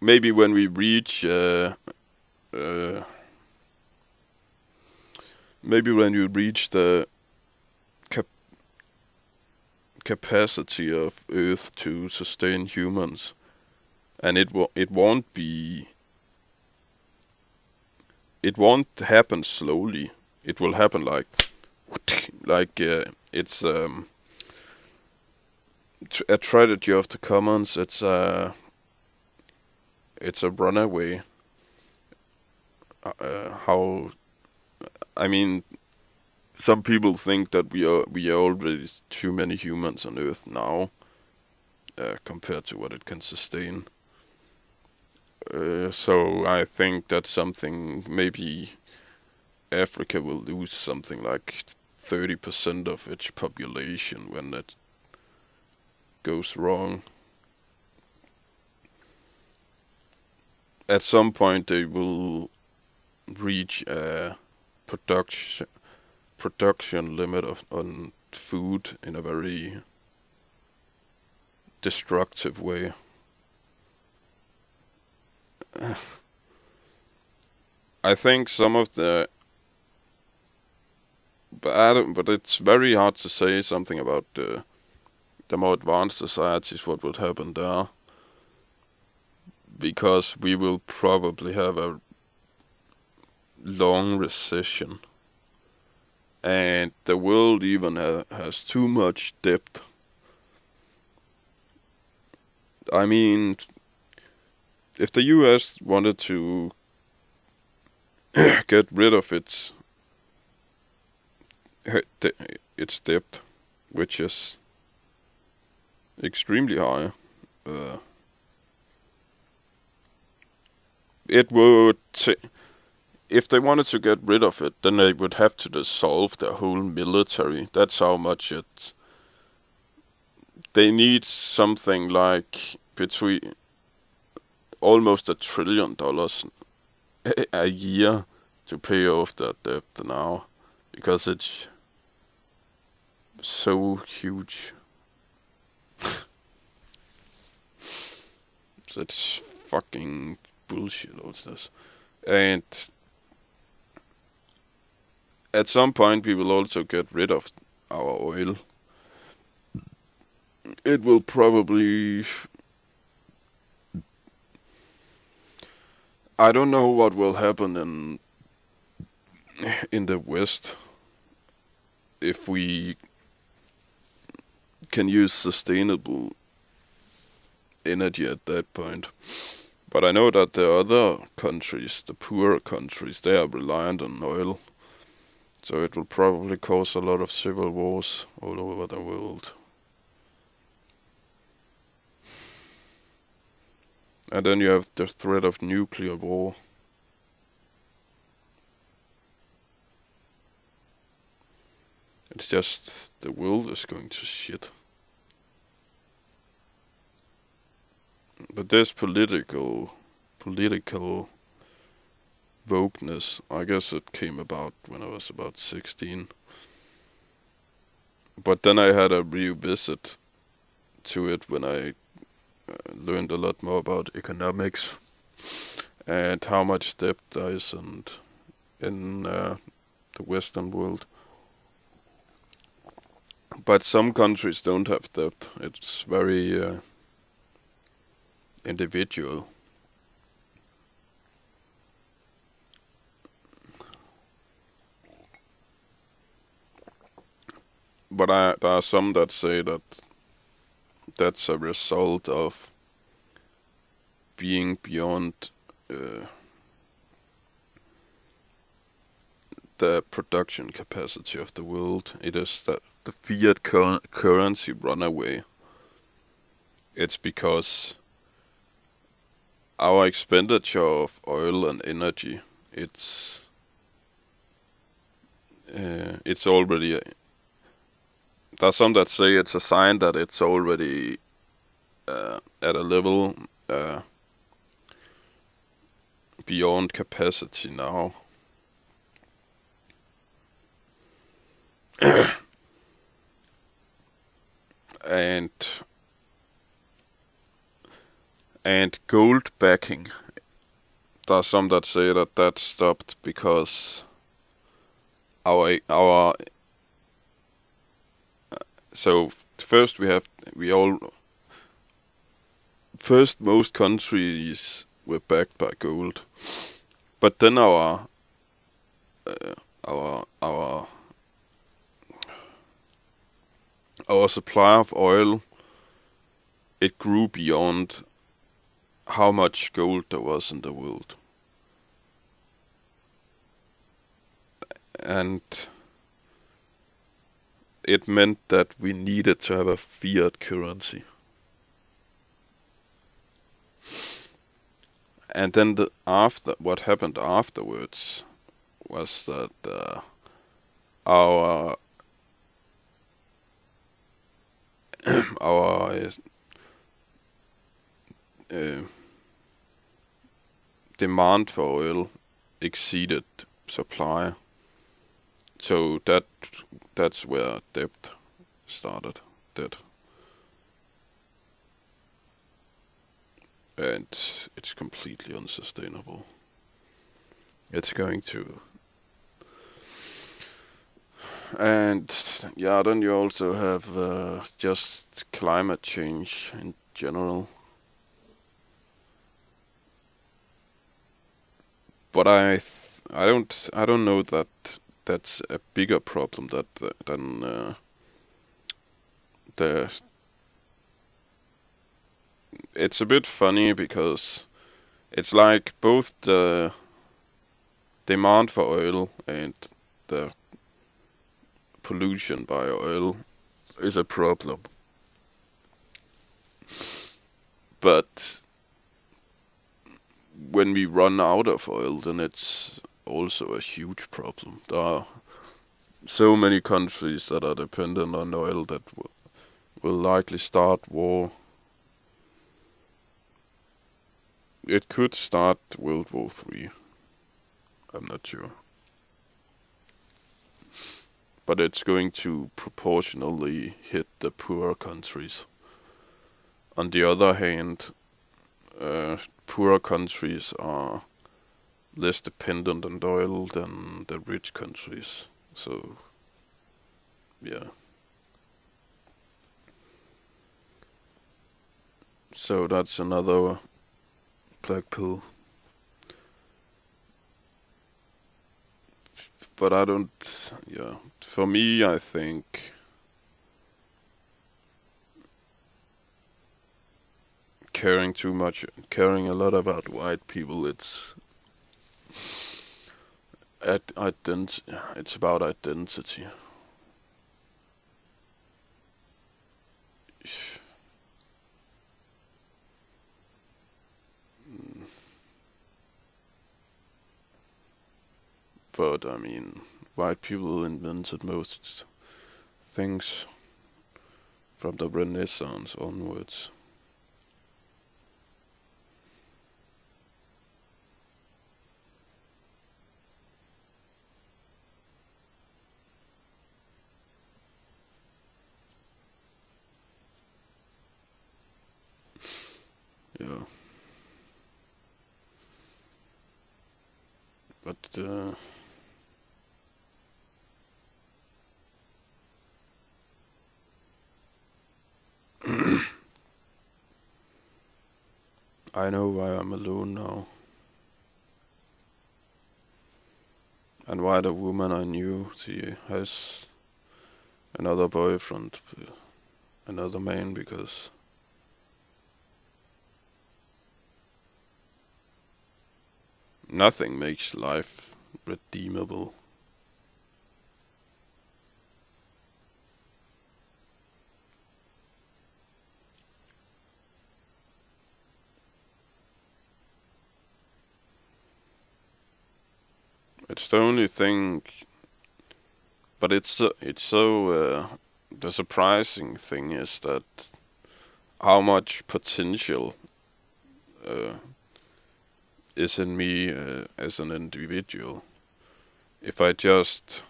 when we reach the capacity of Earth to sustain humans, and it won't happen slowly. It will happen like it's a tragedy of the commons. It's a runaway. Some people think that we are already too many humans on Earth now, compared to what it can sustain. So I think that's something. Maybe Africa will lose something like 30% of its population when that goes wrong. At some point they will reach a production limit on food in a very destructive way. I think some of the but it's very hard to say something about the more advanced societies, what would happen there, because we will probably have a long recession, and the world even has too much debt. I mean, if the US wanted to get rid of its debt, which is extremely high, it would if they wanted to get rid of it, then they would have to dissolve their whole military. That's how much they need something like between almost $1 trillion a year to pay off that debt now, because it's so huge. That's fucking bullshit, all this. And at some point we will also get rid of our oil. It will probably... I don't know what will happen in the West if we can use sustainable energy at that point. But I know that the other countries, the poorer countries, they are reliant on oil. So it will probably cause a lot of civil wars all over the world. And then you have the threat of nuclear war. It's just the world is going to shit. But this political wokeness, I guess it came about when I was about 16. But then I had a revisit to it when I learned a lot more about economics and how much debt there is in the Western world. But some countries don't have debt. It's very individual. But there are some that say that that's a result of being beyond the production capacity of the world. It is that the fiat currency runaway. It's because our expenditure of oil and energy, it's already... There's some that say it's a sign that it's already at a level beyond capacity now. And gold backing. There's some that say that stopped because our so first most countries were backed by gold, but then our supply of oil, it grew beyond how much gold there was in the world. And it meant that we needed to have a fiat currency. And then what happened afterwards was that our demand for oil exceeded supply. So that's where debt started. And it's completely unsustainable. It's going to... And yeah, then you also have just climate change in general. But I don't know that that's a bigger problem than the... It's a bit funny because it's like both the demand for oil and the pollution by oil is a problem. But when we run out of oil, then it's also a huge problem. There are so many countries that are dependent on oil that will likely start war. It could start World War III. I'm not sure. But it's going to proportionally hit the poorer countries. On the other hand, poorer countries are less dependent on oil than the rich countries. So, yeah. So that's another black pill. But I don't, yeah. For me, I think caring a lot about white people, it's about identity. But I mean, white people invented most things from the Renaissance onwards. Yeah. But I know why I'm alone now. And why the woman I knew, she has another boyfriend, another man, because nothing makes life redeemable. It's the only thing, but the surprising thing is that how much potential uh, is in me as an individual. If I just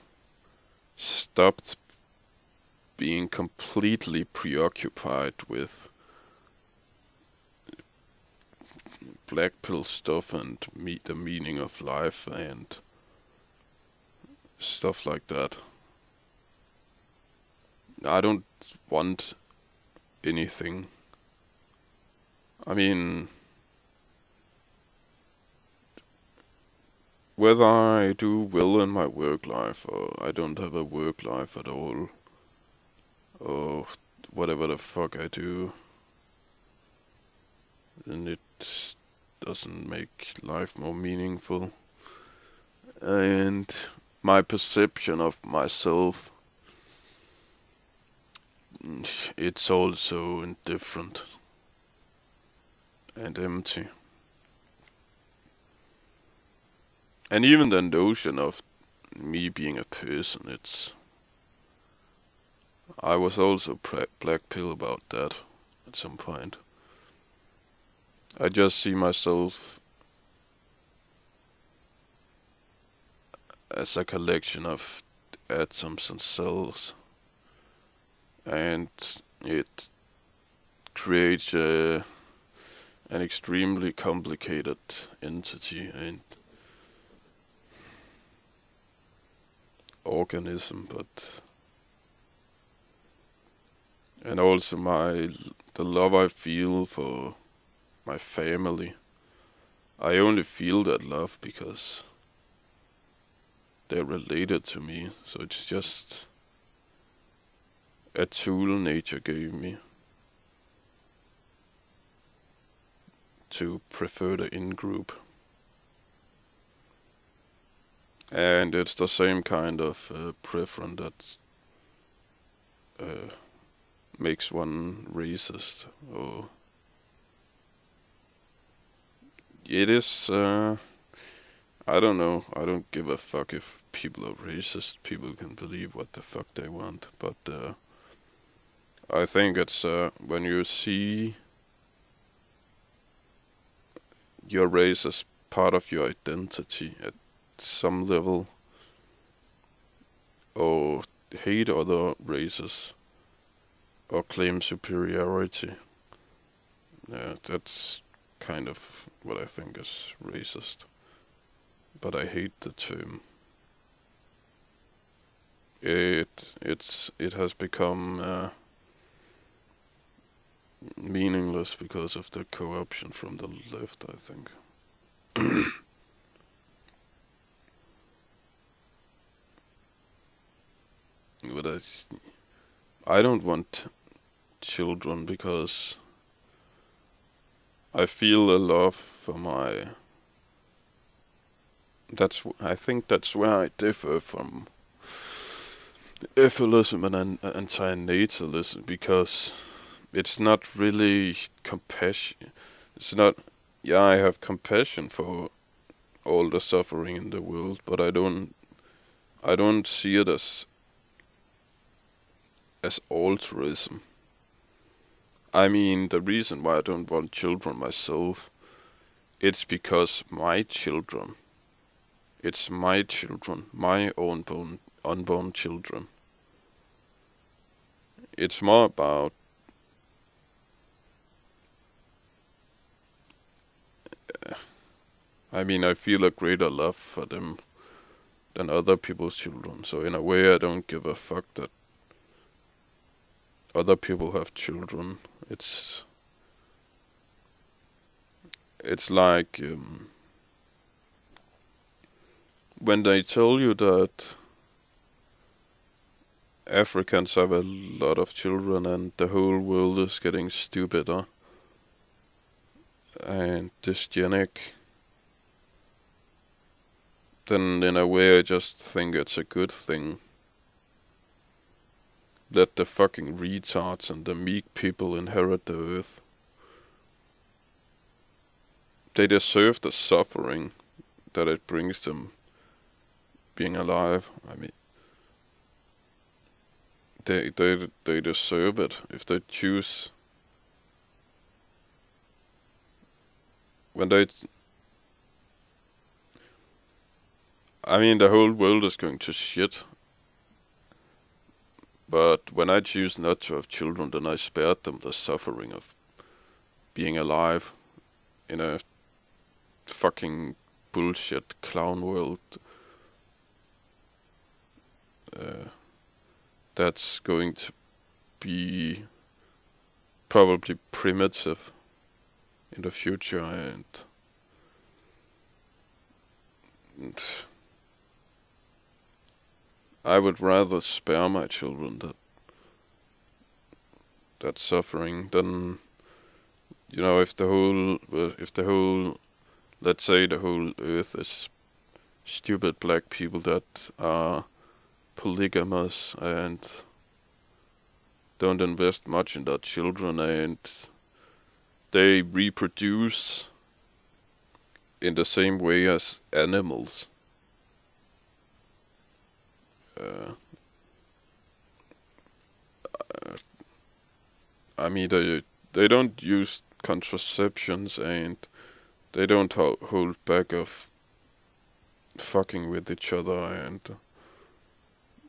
stopped being completely preoccupied with black pill stuff and the meaning of life and stuff like that. I don't want anything. I mean, whether I do well in my work life or I don't have a work life at all, or whatever the fuck I do, then it doesn't make life more meaningful. And my perception of myself, it's also indifferent and empty. And even the notion of me being a person, I was also black pill about that at some point. I just see myself as a collection of atoms and cells, and it creates an extremely complicated entity and organism, and also the love I feel for my family. I only feel that love because they're related to me, so it's just a tool nature gave me to prefer the in-group. And it's the same kind of preference that uh, makes one racist. Or it is, I don't know. I don't give a fuck if people are racist. People can believe what the fuck they want. But I think it's when you see your race as part of your identity at some level, or hate other races, or claim superiority. Yeah, that's kind of what I think is racist. But I hate the term. It has become meaningless because of the co-option from the left, I think. But I don't want children because I feel a love for my. I think that's where I differ from efilism and anti-natalism, because it's not really compassion. It's not. Yeah, I have compassion for all the suffering in the world, but I don't see it as altruism. I mean, the reason why I don't want children myself, it's because it's my children, my own unborn children. It's more about I mean, I feel a greater love for them than other people's children. So in a way, I don't give a fuck that other people have children. It's like when they tell you that Africans have a lot of children and the whole world is getting stupider and dysgenic, then in a way I just think it's a good thing. Let the fucking retards and the meek people inherit the earth. They deserve the suffering that it brings them being alive. I mean, they deserve it if they choose. When they, I mean, the whole world is going to shit. But when I choose not to have children, then I spared them the suffering of being alive in a fucking bullshit clown world that's going to be probably primitive in the future, and I would rather spare my children that suffering than, you know, if the whole let's say the whole earth is stupid black people that are polygamous and don't invest much in their children, and they reproduce in the same way as animals. I mean, they don't use contraceptions and they don't hold back of fucking with each other, and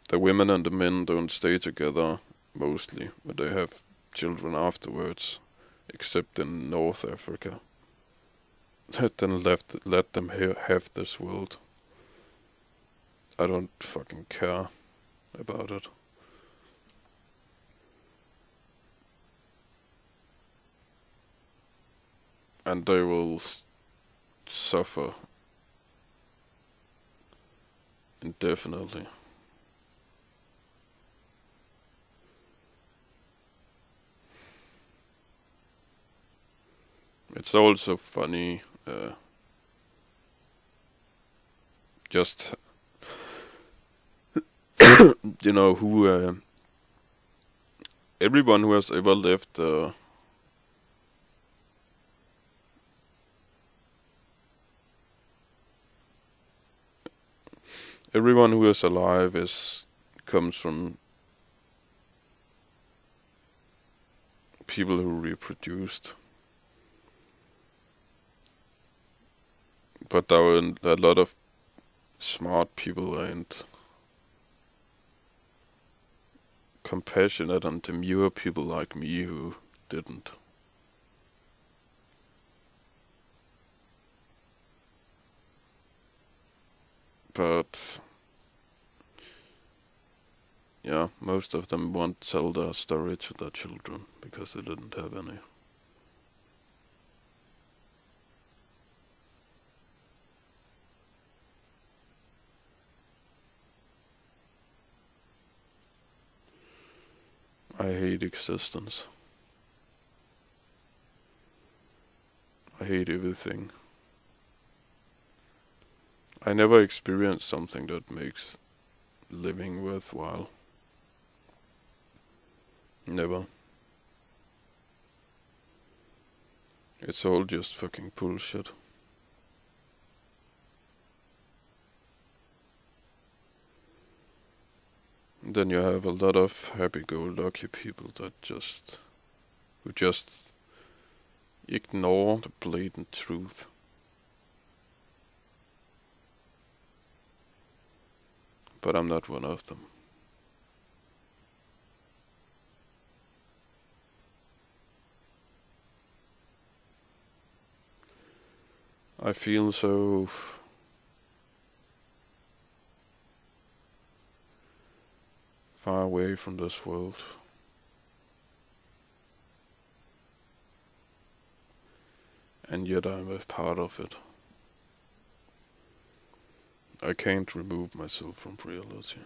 the women and the men don't stay together mostly, but they have children afterwards, except in North Africa. Then let them have this world. I don't fucking care about it. And they will suffer indefinitely. It's also funny, just you know, who everyone who has ever lived everyone who is alive comes from people who reproduced. But there are a lot of smart people and compassionate and demure people like me who didn't. But yeah, most of them won't tell their story to their children because they didn't have any. I hate existence. I hate everything. I never experienced something that makes living worthwhile. Never. It's all just fucking bullshit. Then you have a lot of happy-go-lucky people who just ignore the blatant truth. But I'm not one of them. I feel so far away from this world. And yet I'm a part of it. I can't remove myself from reality.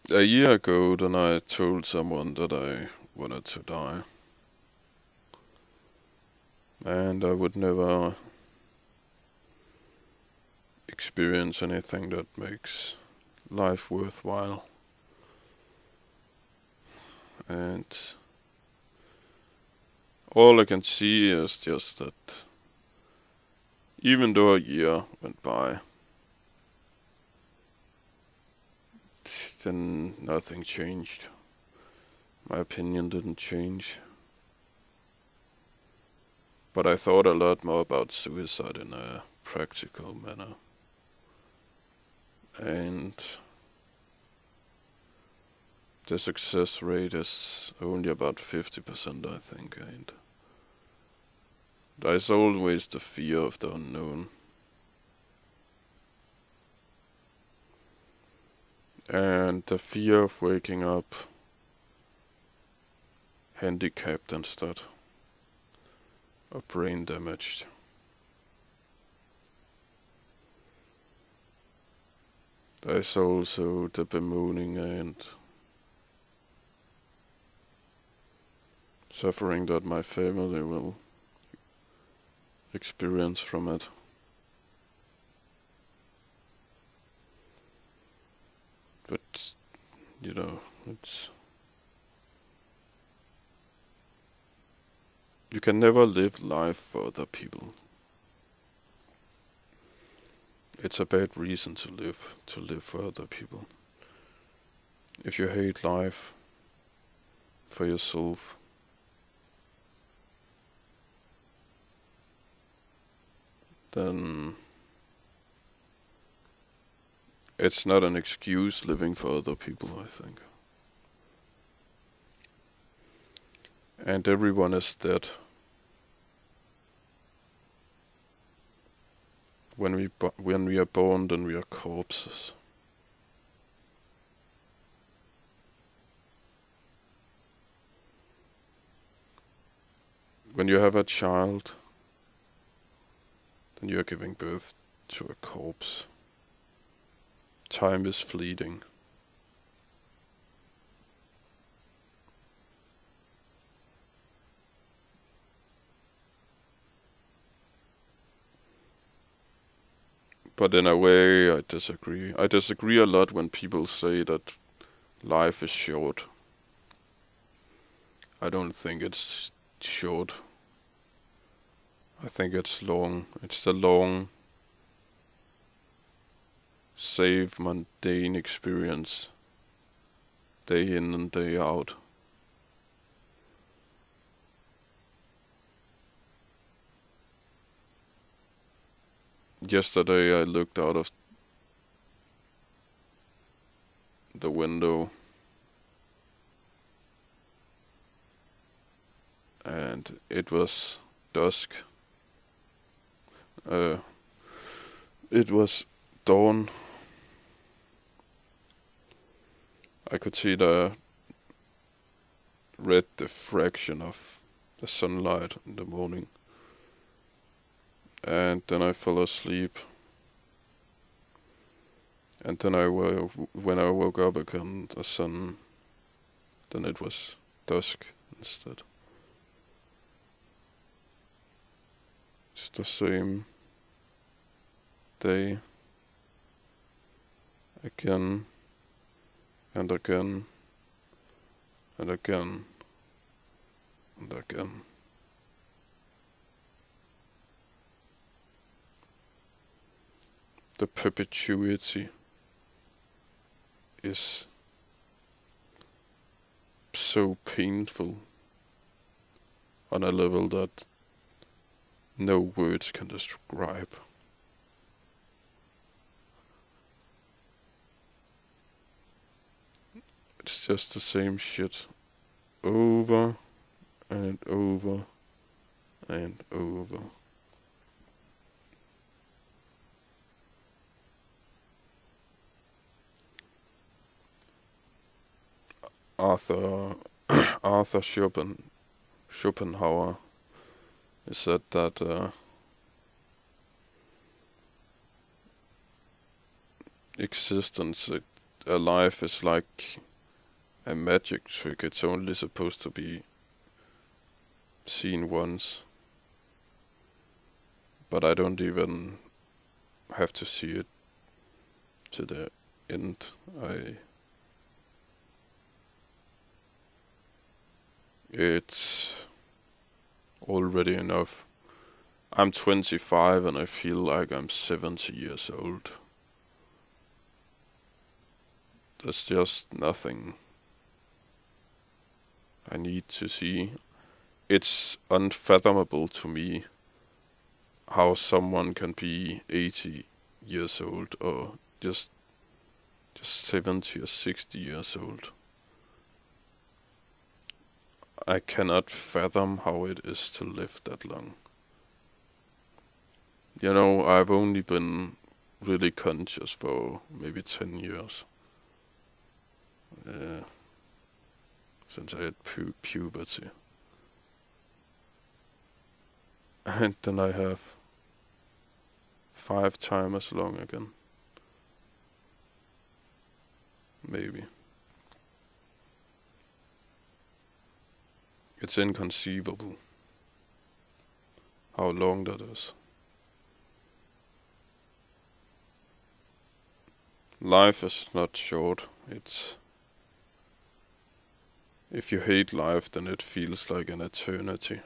A year ago, then I told someone that I wanted to die. And I would never experience anything that makes life worthwhile. And all I can see is just that even though a year went by, then nothing changed. My opinion didn't change. But I thought a lot more about suicide in a practical manner. And the success rate is only about 50%, I think. And there's always the fear of the unknown. And the fear of waking up handicapped instead, or brain damaged. There's also the bemoaning and suffering that my family will experience from it. But, you know, you can never live life for other people. It's a bad reason to live for other people. If you hate life for yourself, then it's not an excuse living for other people, I think. And everyone is dead. When we are born, then we are corpses. When you have a child, then you are giving birth to a corpse. Time is fleeting. But in a way, I disagree. I disagree a lot when people say that life is short. I don't think it's short. I think it's long. It's the long, safe, mundane experience, day in and day out. Yesterday I looked out of the window and it was dusk. Uh, it was dawn. I could see the red diffraction of the sunlight in the morning. And then I fell asleep. And then when I woke up again, then it was dusk instead. It's the same day again and again and again and again. The perpetuity is so painful on a level that no words can describe. It's just the same shit over and over and over. Arthur Arthur Schopenhauer said that existence, a life is like a magic trick. It's only supposed to be seen once, but I don't even have to see it to the end. It's already enough. I'm 25 and I feel like I'm 70 years old. There's just nothing I need to see. It's unfathomable to me how someone can be 80 years old or just 70 or 60 years old. I cannot fathom how it is to live that long. You know, I've only been really conscious for maybe 10 years. Since I had puberty. And then I have 5 times as long again. Maybe. It's inconceivable how long that is. Life is not short. If you hate life, then it feels like an eternity.